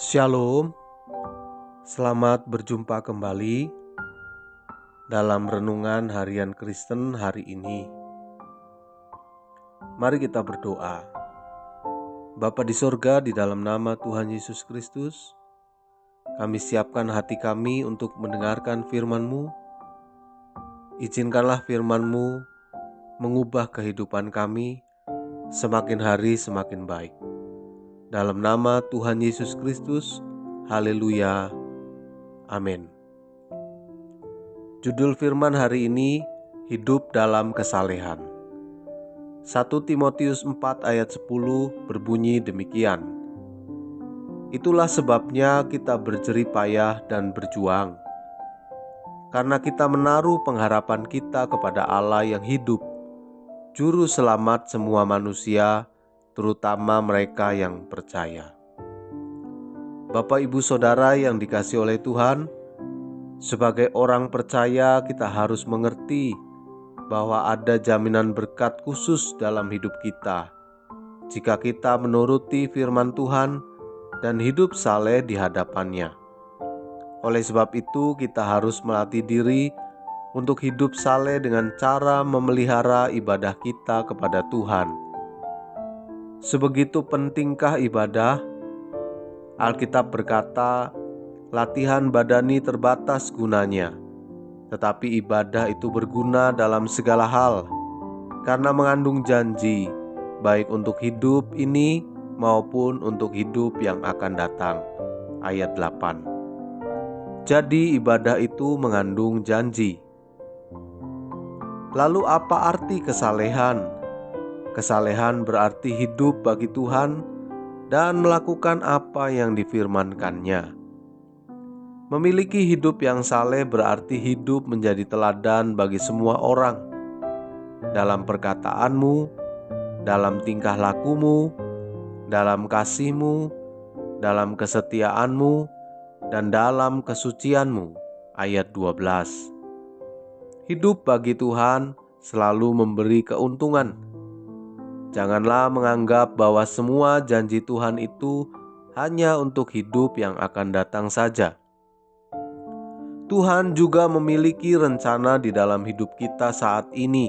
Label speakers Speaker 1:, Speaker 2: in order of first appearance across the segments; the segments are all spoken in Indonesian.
Speaker 1: Shalom, selamat berjumpa kembali dalam renungan harian Kristen hari ini. Mari kita berdoa. Bapa di sorga, di dalam nama Tuhan Yesus Kristus, kami siapkan hati kami untuk mendengarkan firman-Mu. Izinkanlah firman-Mu mengubah kehidupan kami semakin hari semakin baik. Dalam nama Tuhan Yesus Kristus, haleluya, amin. Judul firman hari ini, hidup dalam kesalehan. 1 Timotius 4 ayat 10 berbunyi demikian. Itulah sebabnya kita berjerih payah dan berjuang, karena kita menaruh pengharapan kita kepada Allah yang hidup, Juru Selamat semua manusia, terutama mereka yang percaya. Bapak, Ibu, Saudara yang dikasihi oleh Tuhan, sebagai orang percaya kita harus mengerti bahwa ada jaminan berkat khusus dalam hidup kita jika kita menuruti firman Tuhan dan hidup saleh di hadapannya. Oleh sebab itu kita harus melatih diri untuk hidup saleh dengan cara memelihara ibadah kita kepada Tuhan. Sebegitu pentingkah ibadah? Alkitab berkata, latihan badani terbatas gunanya, tetapi ibadah itu berguna dalam segala hal, karena mengandung janji, baik untuk hidup ini maupun untuk hidup yang akan datang. Ayat 8. Jadi ibadah itu mengandung janji. Lalu apa arti kesalehan? Kesalehan berarti hidup bagi Tuhan dan melakukan apa yang difirmankannya. Memiliki hidup yang saleh berarti hidup menjadi teladan bagi semua orang. Dalam perkataanmu, dalam tingkah lakumu, dalam kasihmu, dalam kesetiaanmu, dan dalam kesucianmu. Ayat 12. Hidup bagi Tuhan selalu memberi keuntungan. Janganlah menganggap bahwa semua janji Tuhan itu hanya untuk hidup yang akan datang saja. Tuhan juga memiliki rencana di dalam hidup kita saat ini,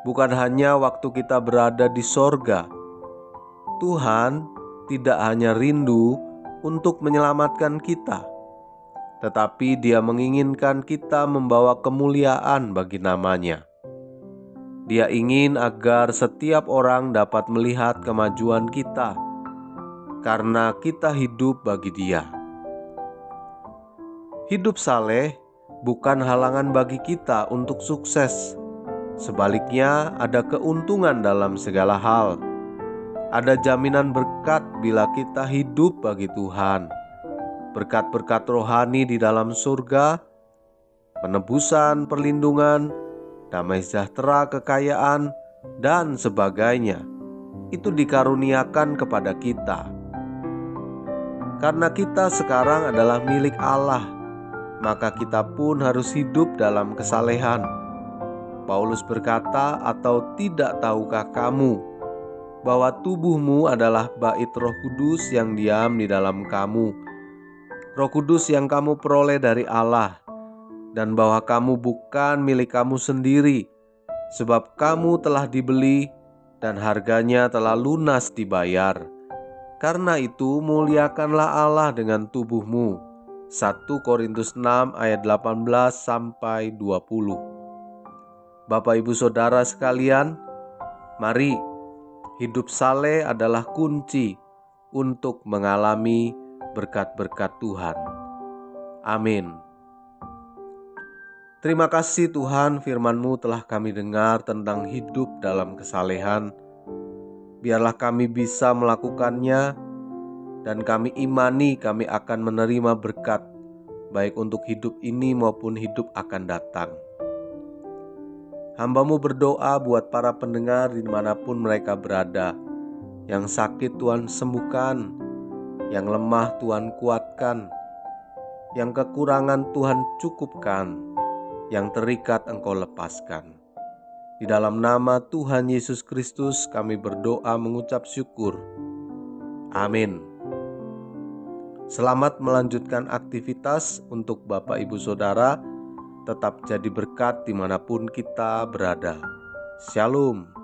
Speaker 1: bukan hanya waktu kita berada di sorga. Tuhan tidak hanya rindu untuk menyelamatkan kita, tetapi Dia menginginkan kita membawa kemuliaan bagi nama-Nya. Dia ingin agar setiap orang dapat melihat kemajuan kita, karena kita hidup bagi Dia. Hidup saleh bukan halangan bagi kita untuk sukses. Sebaliknya, ada keuntungan dalam segala hal. Ada jaminan berkat bila kita hidup bagi Tuhan. Berkat-berkat rohani di dalam surga, penebusan, perlindungan, damai sejahtera, kekayaan, dan sebagainya, itu dikaruniakan kepada kita. Karena kita sekarang adalah milik Allah, maka kita pun harus hidup dalam kesalehan. Paulus berkata, atau tidak tahukah kamu bahwa tubuhmu adalah bait Roh Kudus yang diam di dalam kamu, Roh Kudus yang kamu peroleh dari Allah, dan bahwa kamu bukan milik kamu sendiri, sebab kamu telah dibeli dan harganya telah lunas dibayar. Karena itu muliakanlah Allah dengan tubuhmu. 1 Korintus 6 ayat 18-20. Bapak, Ibu, Saudara sekalian, mari, hidup saleh adalah kunci untuk mengalami berkat-berkat Tuhan. Amin. Terima kasih Tuhan, firman-Mu telah kami dengar tentang hidup dalam kesalehan. Biarlah kami bisa melakukannya, dan kami imani kami akan menerima berkat, baik untuk hidup ini maupun hidup akan datang. Hamba-Mu berdoa buat para pendengar dimanapun mereka berada. Yang sakit Tuhan sembuhkan, yang lemah Tuhan kuatkan, yang kekurangan Tuhan cukupkan, yang terikat Engkau lepaskan. Di dalam nama Tuhan Yesus Kristus kami berdoa mengucap syukur. Amin. Selamat melanjutkan aktivitas untuk Bapak Ibu Saudara. Tetap jadi berkat dimanapun kita berada. Shalom.